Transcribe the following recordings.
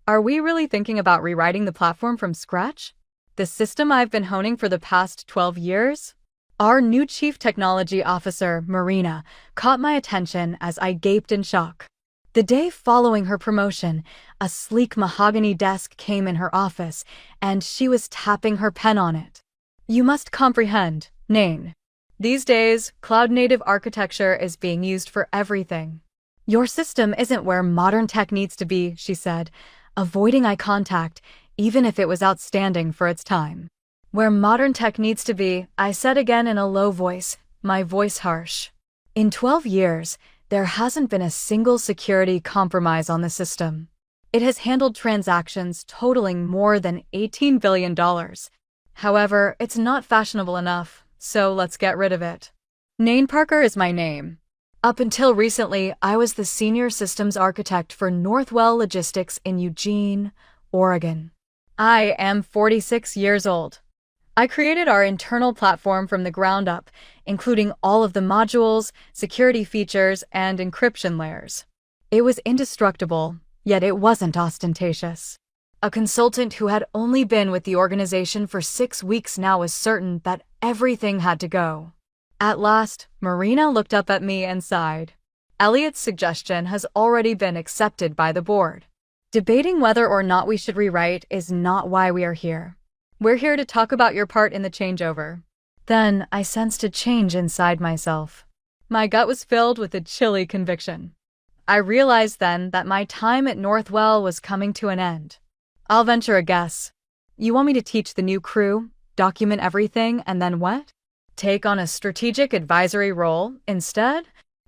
Are we really thinking about rewriting the platform from scratch? The system I've been honing for the past 12 years? Our new Chief Technology Officer, Marina, caught my attention as I gaped in shock. The day following her promotion, a sleek mahogany desk came in her office, and she was tapping her pen on it. You must comprehend, Nain. These days, cloud-native architecture is being used for everything. Your system isn't where modern tech needs to be, she said, avoiding eye contact, even if it was outstanding for its time. Where modern tech needs to be, I said again in a low voice, my voice harsh. In 12 years, there hasn't been a single security compromise on the system. It has handled transactions totaling more than $18 billion. However, it's not fashionable enough, so let's get rid of it. Nain Parker is my name. Up until recently, I was the senior systems architect for Northwell Logistics in Eugene, Oregon. I am 46 years old. I created our internal platform from the ground up, including all of the modules, security features, and encryption layers. It was indestructible, yet it wasn't ostentatious. A consultant who had only been with the organization for 6 weeks now was certain that everything had to go. At last, Marina looked up at me and sighed. Elliot's suggestion has already been accepted by the board. Debating whether or not we should rewrite is not why we are here. We're here to talk about your part in the changeover. Then I sensed a change inside myself. My gut was filled with a chilly conviction. I realized then that my time at Northwell was coming to an end. I'll venture a guess. You want me to teach the new crew, document everything, and then what? Take on a strategic advisory role instead?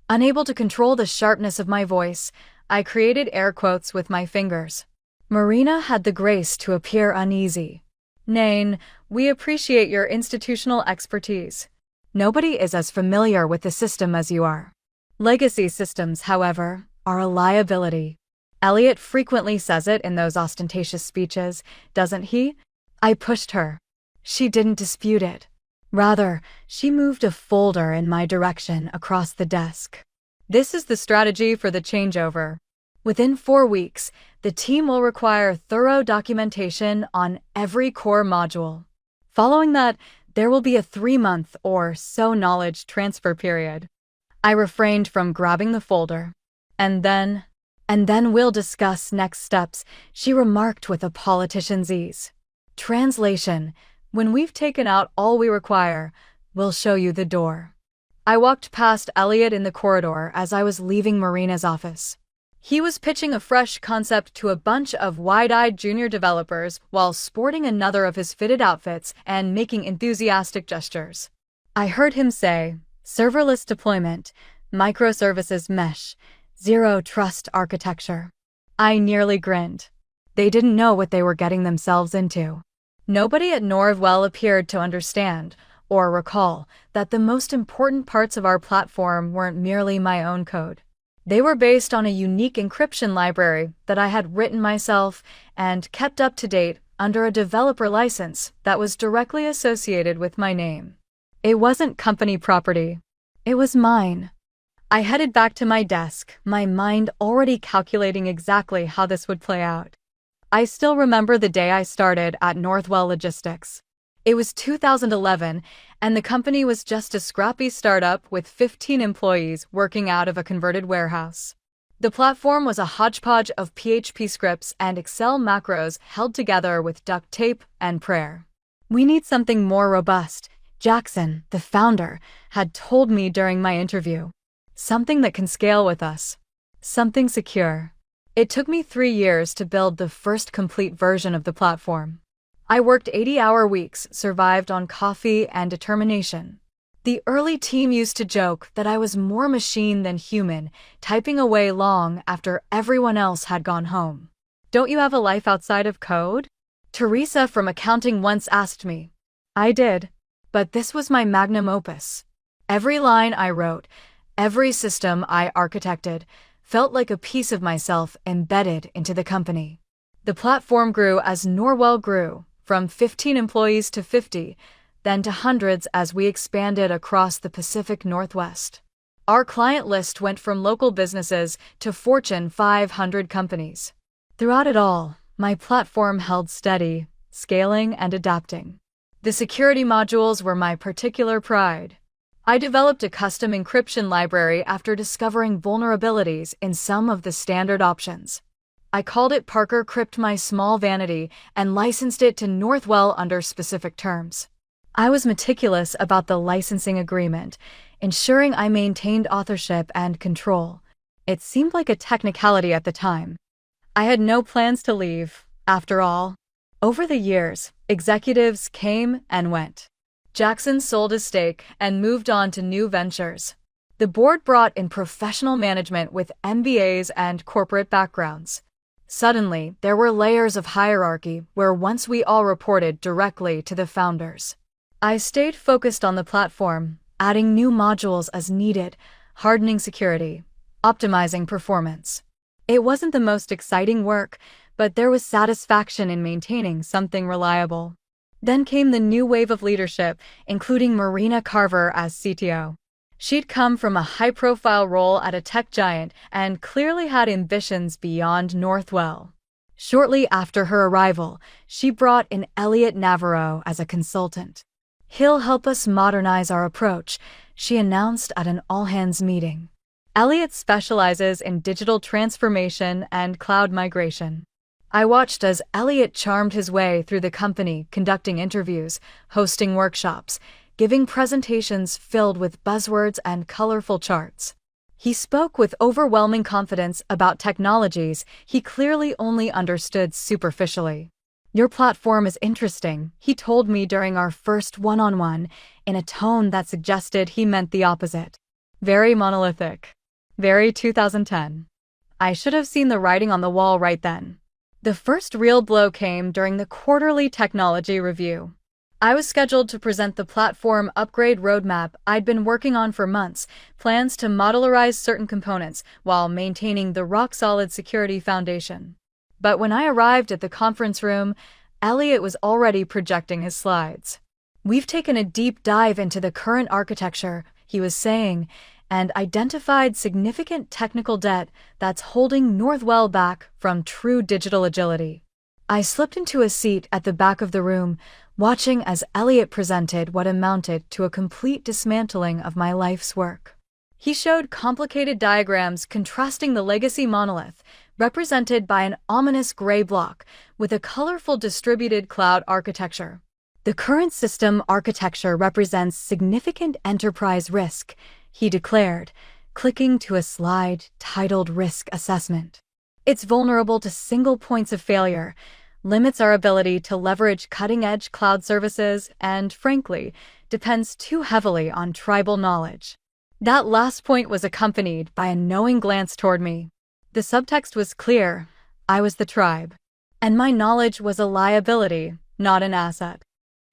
Unable to control the sharpness of my voice, I created air quotes with my fingers. Marina had the grace to appear uneasy. Nain, we appreciate your institutional expertise. Nobody is as familiar with the system as you are. Legacy systems, however, are a liability. Elliot frequently says it in those ostentatious speeches, doesn't he? I pushed her. She didn't dispute it. Rather, she moved a folder in my direction across the desk. This is the strategy for the changeover. Within 4 weeks, the team will require thorough documentation on every core module. Following that, there will be a 3-month or so knowledge transfer period. I refrained from grabbing the folder. And then we'll discuss next steps, she remarked with a politician's ease. Translation: when we've taken out all we require, we'll show you the door. I walked past Elliot in the corridor as I was leaving Marina's office. He was pitching a fresh concept to a bunch of wide-eyed junior developers while sporting another of his fitted outfits and making enthusiastic gestures. I heard him say, serverless deployment, microservices mesh, zero trust architecture. I nearly grinned. They didn't know what they were getting themselves into. Nobody at Northwell appeared to understand or recall that the most important parts of our platform weren't merely my own code. They were based on a unique encryption library that I had written myself and kept up to date under a developer license that was directly associated with my name. It wasn't company property. It was mine. I headed back to my desk, my mind already calculating exactly how this would play out. I still remember the day I started at Northwell Logistics. It was 2011, and the company was just a scrappy startup with 15 employees working out of a converted warehouse. The platform was a hodgepodge of PHP scripts and Excel macros held together with duct tape and prayer. We need something more robust, Jackson, the founder, had told me during my interview. Something that can scale with us. Something secure. It took me 3 years to build the first complete version of the platform. I worked 80-hour weeks, survived on coffee and determination. The early team used to joke that I was more machine than human, typing away long after everyone else had gone home. Don't you have a life outside of code? Teresa from accounting once asked me. I did. But this was my magnum opus. Every line I wrote, every system I architected, felt like a piece of myself embedded into the company. The platform grew as Norwell grew, from 15 employees to 50, then to hundreds as we expanded across the Pacific Northwest. Our client list went from local businesses to Fortune 500 companies. Throughout it all, My platform held steady, scaling and adapting. The security modules were my particular pride. I developed a custom encryption library after discovering vulnerabilities in some of the standard options. I called it Parker Crypt My Small Vanity and licensed it to Northwell under specific terms. I was meticulous about the licensing agreement, ensuring I maintained authorship and control. It seemed like a technicality at the time. I had no plans to leave, after all. Over the years, executives came and went. Jackson sold his stake and moved on to new ventures. The board brought in professional management with MBAs and corporate backgrounds. Suddenly, there were layers of hierarchy where once we all reported directly to the founders. I stayed focused on the platform, adding new modules as needed, hardening security, optimizing performance. It wasn't the most exciting work, but there was satisfaction in maintaining something reliable. Then came the new wave of leadership, including Marina Carver as CTO. She'd come from a high-profile role at a tech giant and clearly had ambitions beyond Northwell. Shortly after her arrival, she brought in Elliot Navarro as a consultant. "He'll help us modernize our approach," she announced at an all-hands meeting. Elliot specializes in digital transformation and cloud migration. I watched as Elliot charmed his way through the company, conducting interviews, hosting workshops, giving presentations filled with buzzwords and colorful charts. He spoke with overwhelming confidence about technologies he clearly only understood superficially. "Your platform is interesting," he told me during our first one-on-one, in a tone that suggested he meant the opposite. "Very monolithic. Very 2010. I should have seen the writing on the wall right then. The first real blow came during the quarterly technology review. I was scheduled to present the platform upgrade roadmap I'd been working on for months, plans to modularize certain components while maintaining the rock-solid security foundation. But when I arrived at the conference room, Elliot was already projecting his slides. "We've taken a deep dive into the current architecture," he was saying, "and identified significant technical debt that's holding Northwell back from true digital agility." I slipped into a seat at the back of the room, watching as Elliot presented what amounted to a complete dismantling of my life's work. He showed complicated diagrams contrasting the legacy monolith, represented by an ominous gray block, with a colorful distributed cloud architecture. "The current system architecture represents significant enterprise risk," he declared, clicking to a slide titled Risk Assessment. "It's vulnerable to single points of failure, limits our ability to leverage cutting-edge cloud services, and, frankly, depends too heavily on tribal knowledge." That last point was accompanied by a knowing glance toward me. The subtext was clear: I was the tribe, and my knowledge was a liability, not an asset.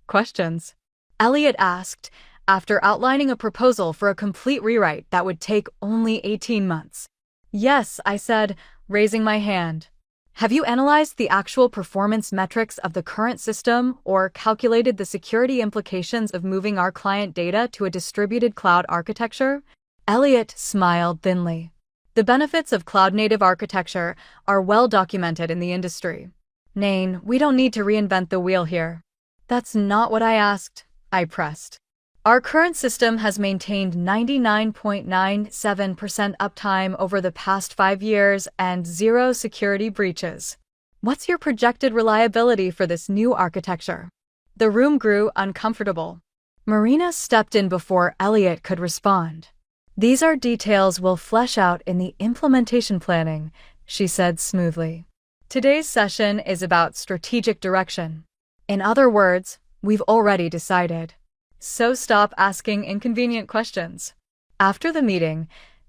"Questions?" Elliot asked, after outlining a proposal for a complete rewrite that would take only 18 months. "Yes," I said, raising my hand. "Have you analyzed the actual performance metrics of the current system or calculated the security implications of moving our client data to a distributed cloud architecture?" Elliot smiled thinly. "The benefits of cloud-native architecture are well documented in the industry. Nain, we don't need to reinvent the wheel here." "That's not what I asked," I pressed. "Our current system has maintained 99.97% uptime over the past 5 years and 0 security breaches. What's your projected reliability for this new architecture?" The room grew uncomfortable. Marina stepped in before Elliot could respond. "These are details we'll flesh out in the implementation planning," she said smoothly. "Today's session is about strategic direction. In other words, we've already decided. So stop asking inconvenient questions." After the meeting,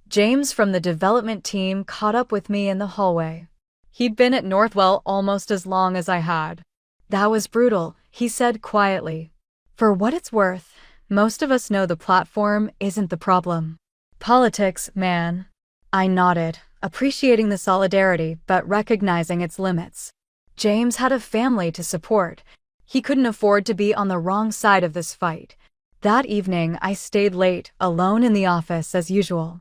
James from the development team caught up with me in the hallway. He'd been at Northwell almost as long as I had. "That was brutal," he said quietly. "For what it's worth, most of us know the platform isn't the problem. Politics, man." I nodded, appreciating the solidarity but recognizing its limits. James had a family to support. He couldn't afford to be on the wrong side of this fight. That evening, I stayed late, alone in the office as usual.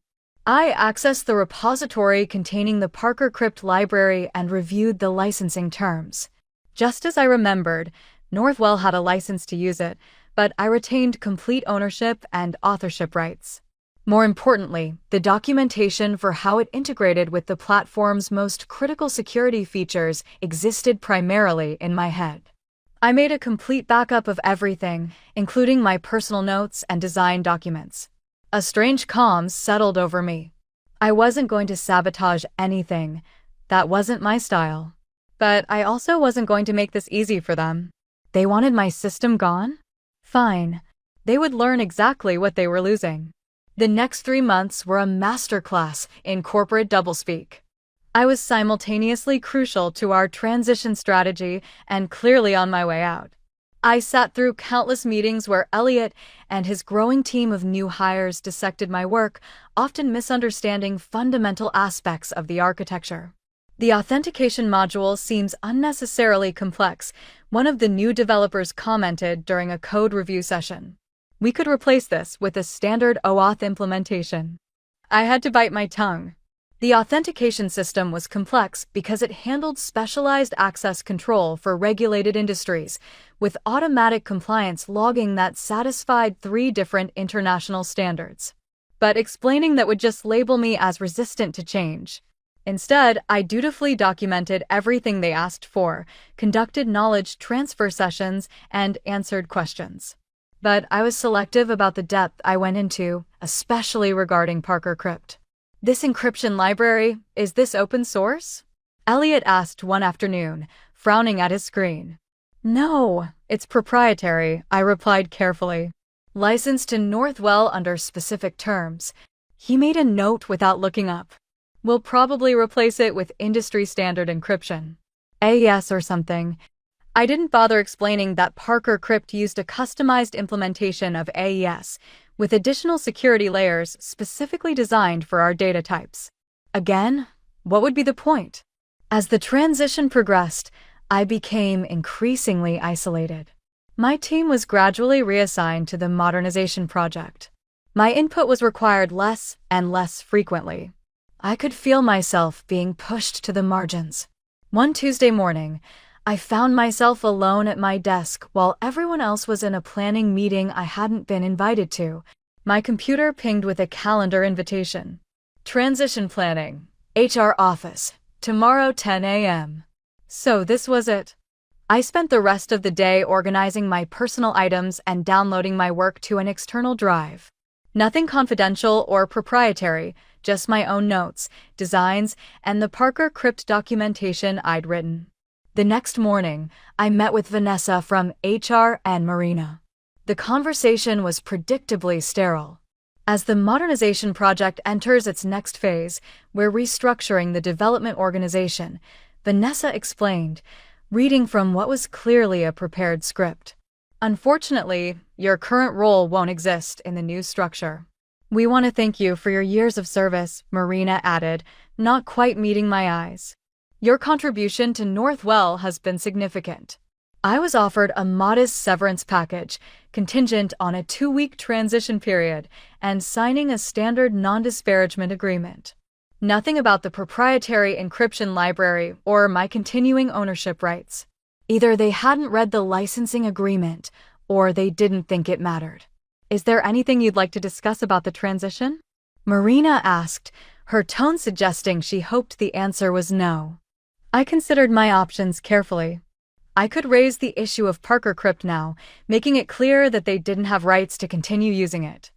I accessed the repository containing the Parker Crypt library and reviewed the licensing terms. Just as I remembered, Northwell had a license to use it, but I retained complete ownership and authorship rights. More importantly, the documentation for how it integrated with the platform's most critical security features existed primarily in my head. I made a complete backup of everything, including my personal notes and design documents. A strange calm settled over me. I wasn't going to sabotage anything. That wasn't my style. But I also wasn't going to make this easy for them. They wanted my system gone? Fine. They would learn exactly what they were losing. The next 3 months were a masterclass in corporate doublespeak. I was simultaneously crucial to our transition strategy and clearly on my way out. I sat through countless meetings where Elliot and his growing team of new hires dissected my work, often misunderstanding fundamental aspects of the architecture. The authentication module seems unnecessarily complex, one of the new developers commented during a code review session. We could replace this with a standard OAuth implementation. I had to bite my tongue. The authentication system was complex because it handled specialized access control for regulated industries, with automatic compliance logging that satisfied 3 different international standards. But explaining that would just label me as resistant to change. Instead, I dutifully documented everything they asked for, conducted knowledge transfer sessions, and answered questions. But I was selective about the depth I went into, especially regarding Parker Crypt. This encryption library, is this open source? Elliot asked one afternoon, frowning at his screen. No, it's proprietary, I replied carefully. Licensed to Northwell under specific terms. He made a note without looking up. We'll probably replace it with industry standard encryption. AES or something. I didn't bother explaining that Parker Crypt used a customized implementation of AES, with additional security layers specifically designed for our data types. Again, what would be the point? As the transition progressed, I became increasingly isolated. My team was gradually reassigned to the modernization project. My input was required less and less frequently. I could feel myself being pushed to the margins. One Tuesday morning, I found myself alone at my desk while everyone else was in a planning meeting I hadn't been invited to. My computer pinged with a calendar invitation. Transition planning, HR office, tomorrow 10 a.m. So this was it. I spent the rest of the day organizing my personal items and downloading my work to an external drive. Nothing confidential or proprietary, just my own notes, designs, and the Parker Crypt documentation I'd written. The next morning, I met with Vanessa from HR and Marina. The conversation was predictably sterile. As the modernization project enters its next phase, we're restructuring the development organization, Vanessa explained, reading from what was clearly a prepared script. Unfortunately, your current role won't exist in the new structure. We want to thank you for your years of service, Marina added, not quite meeting my eyes. Your contribution to Northwell has been significant. I was offered a modest severance package, contingent on a 2-week transition period, and signing a standard non-disparagement agreement. Nothing about the proprietary encryption library or my continuing ownership rights. Either they hadn't read the licensing agreement, or they didn't think it mattered. Is there anything you'd like to discuss about the transition? Marina asked, her tone suggesting she hoped the answer was no. I considered my options carefully. I could raise the issue of Parker Crypt now, making it clear that they didn't have rights to continue using it.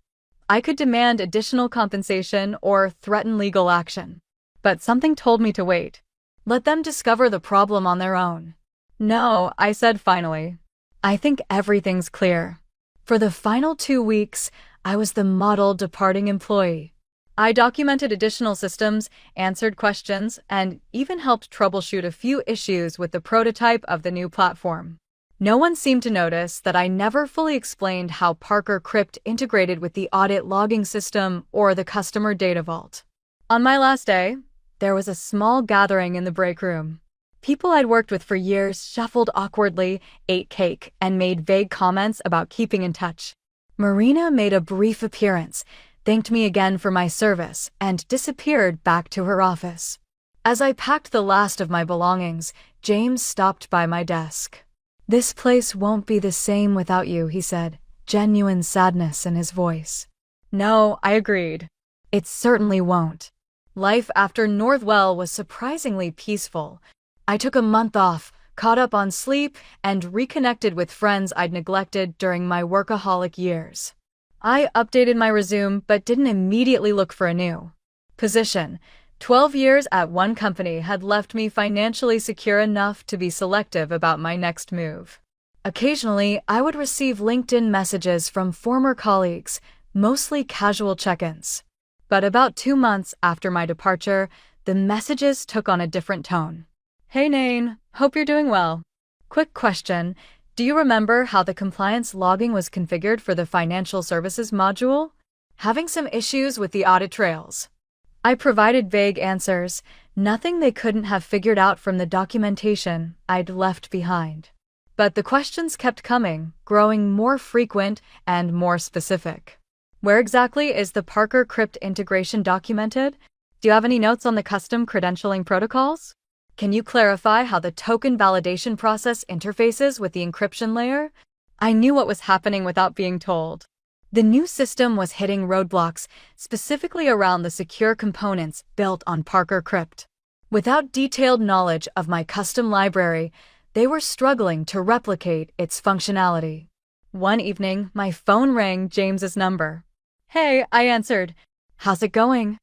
I could demand additional compensation or threaten legal action. But something told me to wait. Let them discover the problem on their own. No, I said finally. I think everything's clear. For the final 2 weeks, I was the model departing employee. I documented additional systems, answered questions, and even helped troubleshoot a few issues with the prototype of the new platform. No one seemed to notice that I never fully explained how Parker Crypt integrated with the audit logging system or the customer data vault. On my last day, there was a small gathering in the break room. People I'd worked with for years shuffled awkwardly, ate cake, and made vague comments about keeping in touch. Marina made a brief appearance, thanked me again for my service, and disappeared back to her office. As I packed the last of my belongings, James stopped by my desk. "This place won't be the same without you," he said, genuine sadness in his voice. No, I agreed. It certainly won't. Life after Northwell was surprisingly peaceful. I took a month off, caught up on sleep, and reconnected with friends I'd neglected during my workaholic years. I updated my resume but didn't immediately look for a new position. 12 years at one company had left me financially secure enough to be selective about my next move. Occasionally, I would receive LinkedIn messages from former colleagues, mostly casual check-ins. But about 2 months after my departure, the messages took on a different tone. "Hey Nain, hope you're doing well. Quick question, do you remember how the compliance logging was configured for the financial services module? Having some issues with the audit trails." I provided vague answers, nothing they couldn't have figured out from the documentation I'd left behind. But the questions kept coming, growing more frequent and more specific. "Where exactly is the Parker Crypt integration documented? Do you have any notes on the custom credentialing protocols? Can you clarify how the token validation process interfaces with the encryption layer?" I knew what was happening without being told. The new system was hitting roadblocks, specifically around the secure components built on Parker Crypt. Without detailed knowledge of my custom library, they were struggling to replicate its functionality. One evening, my phone rang James's number. "Hey," I answered. "How's it going?"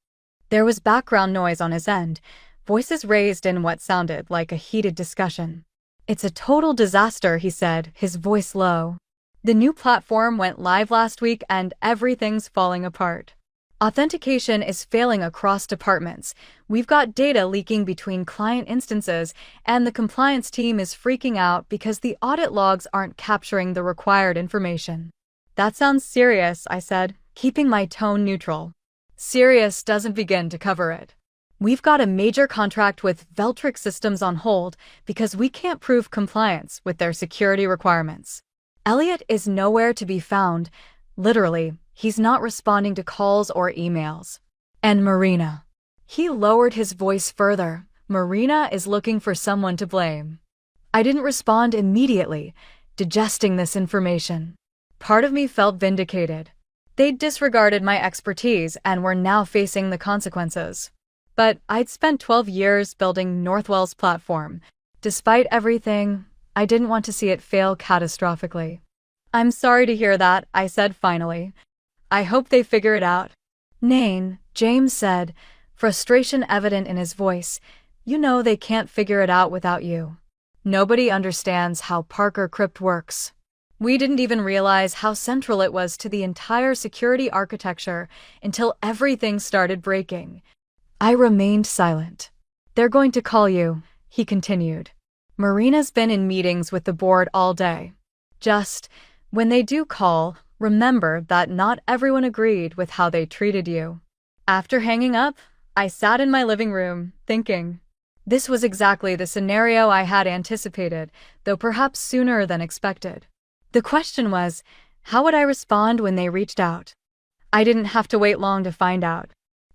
There was background noise on his end, voices raised in what sounded like a heated discussion. "It's a total disaster," he said, his voice low. "The new platform went live last week and everything's falling apart. Authentication is failing across departments. We've got data leaking between client instances, and the compliance team is freaking out because the audit logs aren't capturing the required information." "That sounds serious," I said, keeping my tone neutral. "Serious doesn't begin to cover it. We've got a major contract with Veltric Systems on hold because we can't prove compliance with their security requirements. Elliot is nowhere to be found. Literally, he's not responding to calls or emails. And Marina." He lowered his voice further. "Marina is looking for someone to blame." I didn't respond immediately, digesting this information. Part of me felt vindicated. They'd disregarded my expertise and were now facing the consequences. But I'd spent 12 years building Northwell's platform. Despite everything, I didn't want to see it fail catastrophically. "I'm sorry to hear that," I said finally. "I hope they figure it out." "Nain," James said, frustration evident in his voice, "you know they can't figure it out without you. Nobody understands how Parker Crypt works. We didn't even realize how central it was to the entire security architecture until everything started breaking." I remained silent. "They're going to call you," he continued. "Marina's been in meetings with the board all day. Just, when they do call, remember that not everyone agreed with how they treated you." After hanging up, I sat in my living room, thinking. This was exactly the scenario I had anticipated, though perhaps sooner than expected. The question was, how would I respond when they reached out? I didn't have to wait long to find out.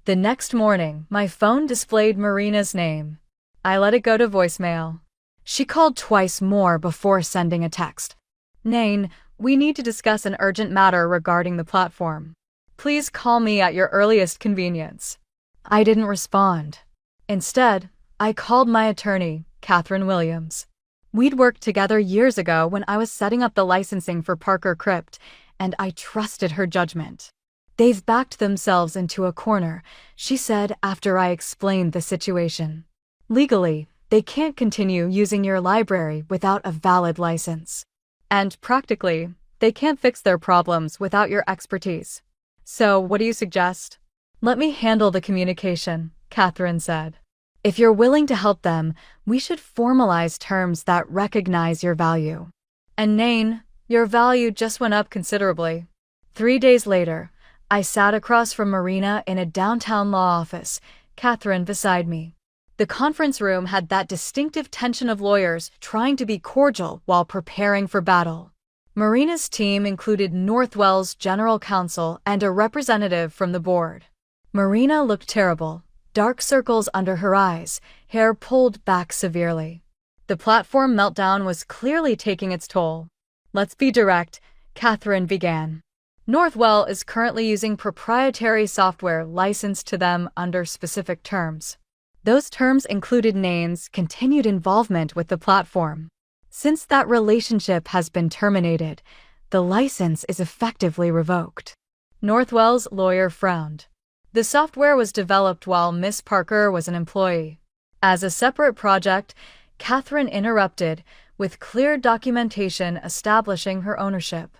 The next morning, my phone displayed Marina's name. I let it go to voicemail. She called twice more before sending a text. "Nain, we need to discuss an urgent matter regarding the platform. Please call me at your earliest convenience." I didn't respond. Instead, I called my attorney, Catherine Williams. We'd worked together years ago when I was setting up the licensing for Parker Crypt, and I trusted her judgment. "They've backed themselves into a corner," she said after I explained the situation. "Legally, they can't continue using your library without a valid license. And practically, they can't fix their problems without your expertise. So, what do you suggest?" "Let me handle the communication," Catherine said. "If you're willing to help them, we should formalize terms that recognize your value." And Nain, your value just went up considerably. 3 days later, I sat across from Marina in a downtown law office, Catherine beside me. The conference room had that distinctive tension of lawyers trying to be cordial while preparing for battle. Marina's team included Northwell's general counsel and a representative from the board. Marina looked terrible, dark circles under her eyes, hair pulled back severely. The platform meltdown was clearly taking its toll. "Let's be direct," Catherine began. "Northwell is currently using proprietary software licensed to them under specific terms. Those terms included Nane's continued involvement with the platform. Since that relationship has been terminated, the license is effectively revoked." Northwell's lawyer frowned. "The software was developed while Miss Parker was an employee. As a separate project," Catherine interrupted, with clear documentation establishing her ownership.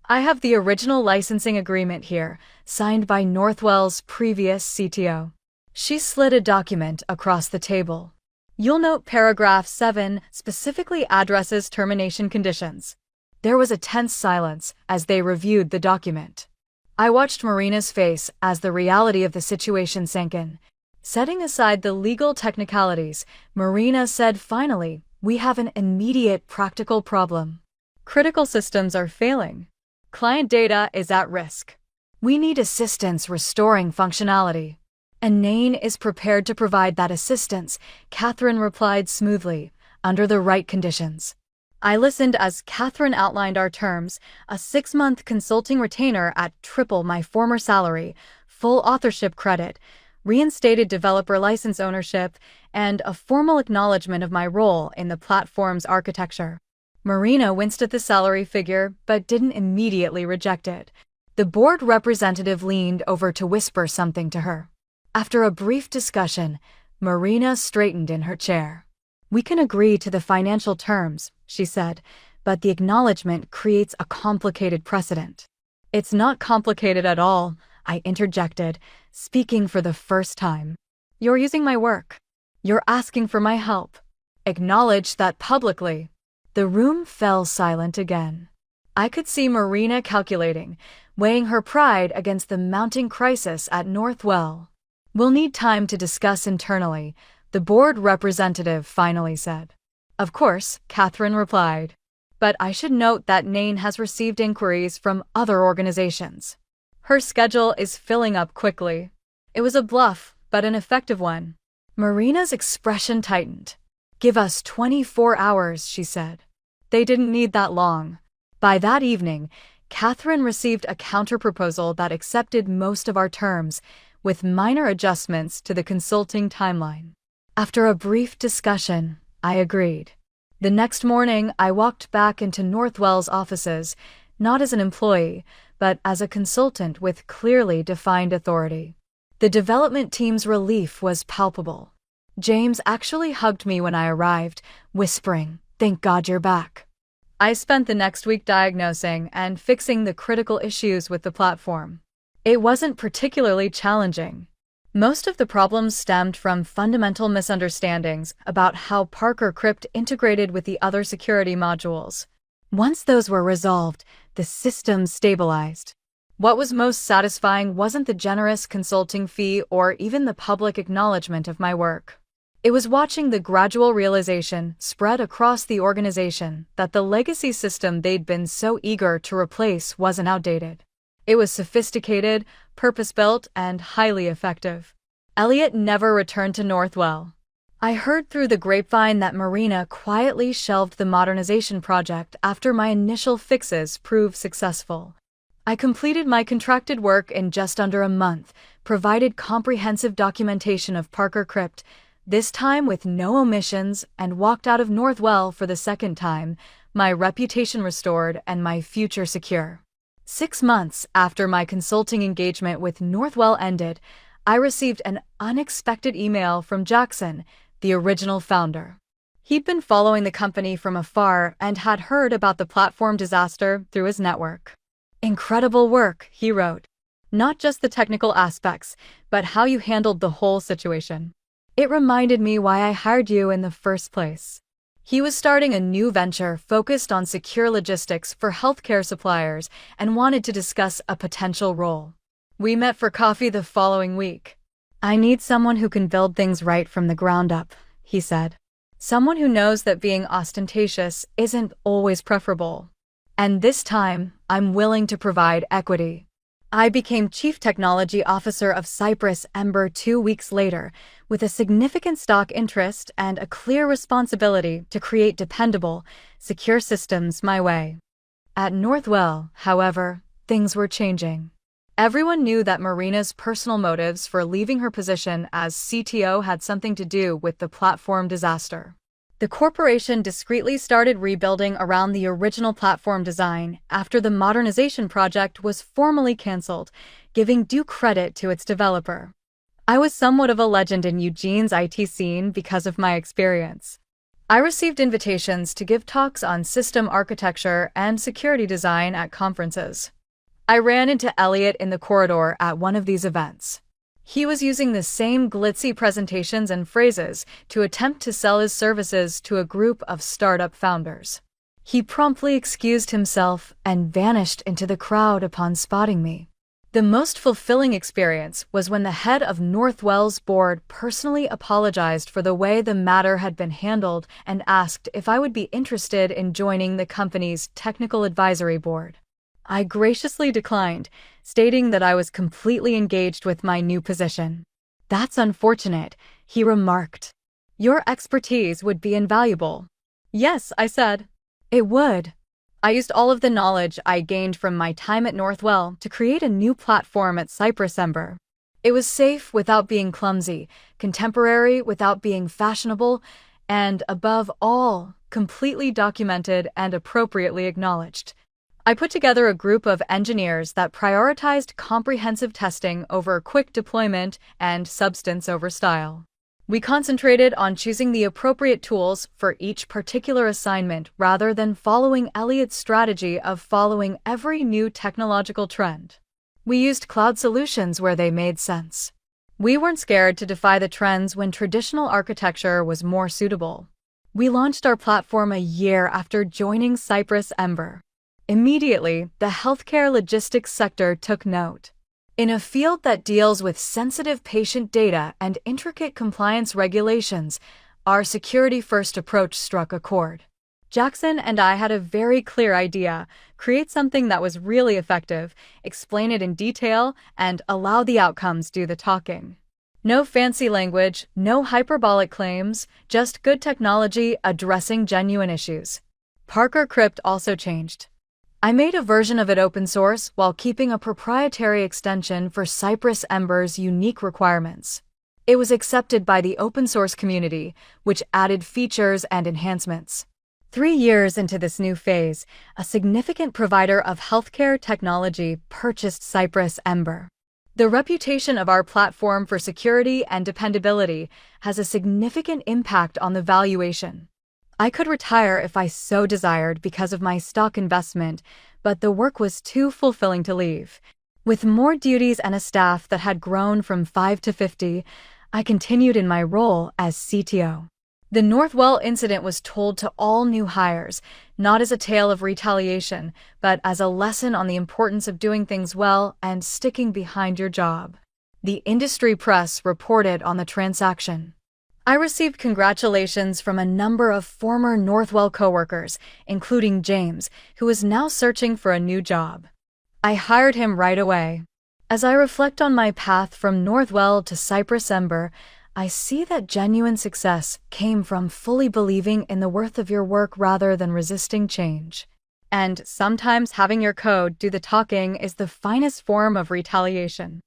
"I have the original licensing agreement here, signed by Northwell's previous CTO." She slid a document across the table. "You'll note paragraph 7 specifically addresses termination conditions." There was a tense silence as they reviewed the document. I watched Marina's face as the reality of the situation sank in. Setting aside the legal technicalities, Marina said finally, "We have an immediate practical problem. Critical systems are failing. Client data is at risk. We need assistance restoring functionality." "And Nane is prepared to provide that assistance," Catherine replied smoothly, "under the right conditions." I listened as Catherine outlined our terms: a 6-month consulting retainer at triple my former salary, full authorship credit, reinstated developer license ownership, and a formal acknowledgement of my role in the platform's architecture. Marina winced at the salary figure but didn't immediately reject it. The board representative leaned over to whisper something to her. After a brief discussion, Marina straightened in her chair. "We can agree to the financial terms," she said, "but the acknowledgement creates a complicated precedent." "It's not complicated at all," I interjected, speaking for the first time. "You're using my work. You're asking for my help. Acknowledge that publicly." The room fell silent again. I could see Marina calculating, weighing her pride against the mounting crisis at Northwell. "We'll need time to discuss internally," the board representative finally said. "Of course," Catherine replied. "But I should note that Nane has received inquiries from other organizations. Her schedule is filling up quickly." It was a bluff, but an effective one. Marina's expression tightened. "Give us 24 hours," she said. They didn't need that long. By that evening, Catherine received a counterproposal that accepted most of our terms, with minor adjustments to the consulting timeline. After a brief discussion, I agreed. The next morning, I walked back into Northwell's offices, not as an employee, but as a consultant with clearly defined authority. The development team's relief was palpable. James actually hugged me when I arrived, whispering, "Thank God you're back." I spent the next week diagnosing and fixing the critical issues with the platform. It wasn't particularly challenging. Most of the problems stemmed from fundamental misunderstandings about how Parker Crypt integrated with the other security modules. Once those were resolved, the system stabilized. What was most satisfying wasn't the generous consulting fee or even the public acknowledgement of my work. It was watching the gradual realization spread across the organization that the legacy system they'd been so eager to replace wasn't outdated. It was sophisticated, purpose-built, and highly effective. Elliot never returned to Northwell. I heard through the grapevine that Marina quietly shelved the modernization project after my initial fixes proved successful. I completed my contracted work in just under a month, provided comprehensive documentation of Parker Crypt, this time with no omissions, and walked out of Northwell for the second time, my reputation restored and my future secure. 6 months after my consulting engagement with Northwell ended, I received an unexpected email from Jackson, the original founder. He'd been following the company from afar and had heard about the platform disaster through his network. "Incredible work," he wrote. "Not just the technical aspects, but how you handled the whole situation. It reminded me why I hired you in the first place." He was starting a new venture focused on secure logistics for healthcare suppliers and wanted to discuss a potential role. We met for coffee the following week. "I need someone who can build things right from the ground up," he said. "Someone who knows that being ostentatious isn't always preferable." And this time, I'm willing to provide equity. I became Chief Technology Officer of Cypress Ember 2 weeks later, with a significant stock interest and a clear responsibility to create dependable, secure systems my way. At Northwell, however, things were changing. Everyone knew that Marina's personal motives for leaving her position as CTO had something to do with the platform disaster. The corporation discreetly started rebuilding around the original platform design after the modernization project was formally canceled, giving due credit to its developer. I was somewhat of a legend in Eugene's IT scene because of my experience. I received invitations to give talks on system architecture and security design at conferences. I ran into Elliot in the corridor at one of these events. He was using the same glitzy presentations and phrases to attempt to sell his services to a group of startup founders. He promptly excused himself and vanished into the crowd upon spotting me. The most fulfilling experience was when the head of Northwell's board personally apologized for the way the matter had been handled and asked if I would be interested in joining the company's technical advisory board. I graciously declined, stating that I was completely engaged with my new position. "That's unfortunate," he remarked. "Your expertise would be invaluable." "Yes," I said. "It would." I used all of the knowledge I gained from my time at Northwell to create a new platform at Cypress Ember. It was safe without being clumsy, contemporary without being fashionable, and, above all, completely documented and appropriately acknowledged. I put together a group of engineers that prioritized comprehensive testing over quick deployment and substance over style. We concentrated on choosing the appropriate tools for each particular assignment rather than following Elliot's strategy of following every new technological trend. We used cloud solutions where they made sense. We weren't scared to defy the trends when traditional architecture was more suitable. We launched our platform a year after joining Cypress Ember. Immediately, the healthcare logistics sector took note. In a field that deals with sensitive patient data and intricate compliance regulations, our security-first approach struck a chord. Jackson and I had a very clear idea: create something that was really effective, explain it in detail, and allow the outcomes do the talking. No fancy language, no hyperbolic claims, just good technology addressing genuine issues. Parker Crypt also changed. I made a version of it open source while keeping a proprietary extension for Cypress Ember's unique requirements. It was accepted by the open source community, which added features and enhancements. 3 years into this new phase, a significant provider of healthcare technology purchased Cypress Ember. The reputation of our platform for security and dependability has a significant impact on the valuation. I could retire if I so desired because of my stock investment, but the work was too fulfilling to leave. With more duties and a staff that had grown from 5 to 50, I continued in my role as CTO. The Northwell incident was told to all new hires, not as a tale of retaliation, but as a lesson on the importance of doing things well and sticking behind your job. The industry press reported on the transaction. I received congratulations from a number of former Northwell coworkers, including James, who is now searching for a new job. I hired him right away. As I reflect on my path from Northwell to Cypress Ember, I see that genuine success came from fully believing in the worth of your work rather than resisting change. And sometimes having your code do the talking is the finest form of retaliation.